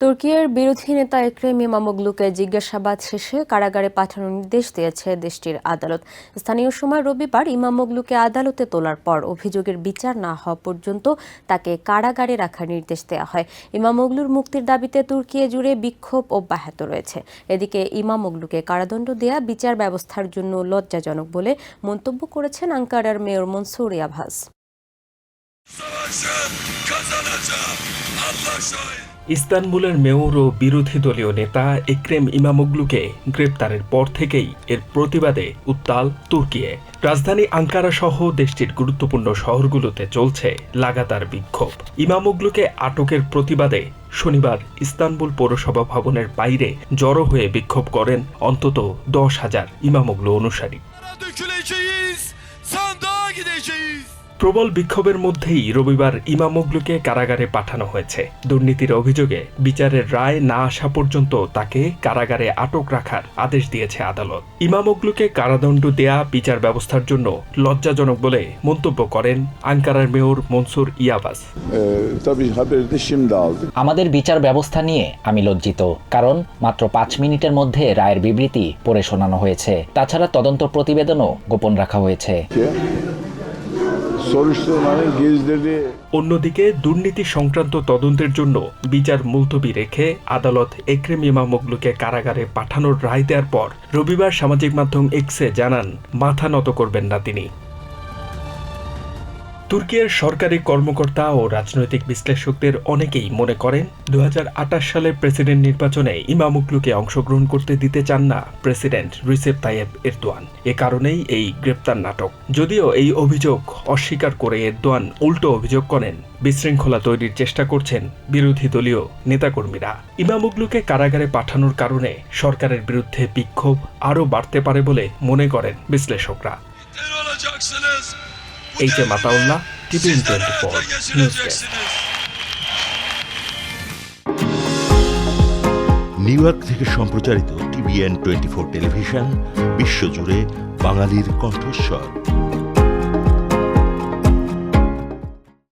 তুর্কির বিরোধী নেতা এক্রেম ইমামোগলুকে জিজ্ঞাসাবাদ শেষে কারাগারে পাঠানোর নির্দেশ দিয়েছে দেশটির আদালত। স্থানীয় সময় রবিবার ইমামোগলুকে আদালতে তোলার পর অভিযোগের বিচার না হওয়া পর্যন্ত তাকে কারাগারে রাখার নির্দেশ দেওয়া হয়। ইমামোগলুর মুক্তির দাবিতে তুর্কি জুড়ে বিক্ষোভ অব্যাহত রয়েছে। এদিকে ইমামোগলুকে কারাদণ্ড দেয়া বিচার ব্যবস্থার জন্য লজ্জাজনক বলে মন্তব্য করেছেন আঙ্কারার মেয়র মনসুর ইয়াভাস। ইস্তানবুলের মেয়র ও বিরোধী দলীয় নেতা এক্রেম ইমামোগলুকে গ্রেপ্তারের পর থেকেই এর প্রতিবাদে উত্তাল তুর্কি। রাজধানী আঙ্কারা সহ দেশটির গুরুত্বপূর্ণ শহরগুলোতে চলছে লাগাতার বিক্ষোভ। ইমামোগলুকে আটকের প্রতিবাদে শনিবার ইস্তানবুল পৌরসভা ভবনের বাইরে জড়ো হয়ে বিক্ষোভ করেন অন্তত 10,000 ইমামোগলু অনুসারী। প্রবল বিক্ষোভের মধ্যেই রবিবার ইমামোগলুকে কারাগারে পাঠানো হয়েছে। দুর্নীতির অভিযোগে বিচারের রায় না আসা পর্যন্ত তাকে কারাগারে আটক রাখার আদেশ দিয়েছে আদালত। ইমামোগলুকে কারাদণ্ড দেয়া বিচার ব্যবস্থার জন্য লজ্জাজনক বলে মন্তব্য করেন আঙ্কারার মেয়র মনসুর ইয়াভাস। আমাদের বিচার ব্যবস্থা নিয়ে আমি লজ্জিত, কারণ মাত্র 5 মিনিটের মধ্যে রায়ের বিবৃতি পড়ে শোনানো হয়েছে। তাছাড়া তদন্ত প্রতিবেদনও গোপন রাখা হয়েছে। অন্যদিকে দুর্নীতি সংক্রান্ত তদন্তের জন্য বিচার মুলতবি রেখে আদালত এক্রেম ইমামোগলুকে কারাগারে পাঠানোর রায় দেওয়ার পর রবিবার সামাজিক মাধ্যম এক্সে জানান মাথা নত করবেন না তিনি। তুর্কির সরকারি কর্মকর্তা ও রাজনৈতিক বিশ্লেষকদের অনেকেই মনে করেন 2028 সালের প্রেসিডেন্ট নির্বাচনে ইমামোগলুকে অংশগ্রহণ করতে দিতে চান না প্রেসিডেন্ট রিসেপ তাইয়েপ এরদোয়ান। এ কারণেই এই গ্রেপ্তার নাটক। যদিও এই অভিযোগ অস্বীকার করে এরদোয়ান উল্টো অভিযোগ করেন বিশৃঙ্খলা তৈরির চেষ্টা করছেন বিরোধী দলীয় নেতাকর্মীরা। ইমামোগলুকে কারাগারে পাঠানোর কারণে সরকারের বিরুদ্ধে বিক্ষোভ আরও বাড়তে পারে বলে মনে করেন বিশ্লেষকরা। HM Ataullah, TVN 24 news desk. New York থেকে সম্প্রচারিত টিভিএন 24 টেলিভিশন বিশ্বজুড়ে বাঙালির কণ্ঠস্বর।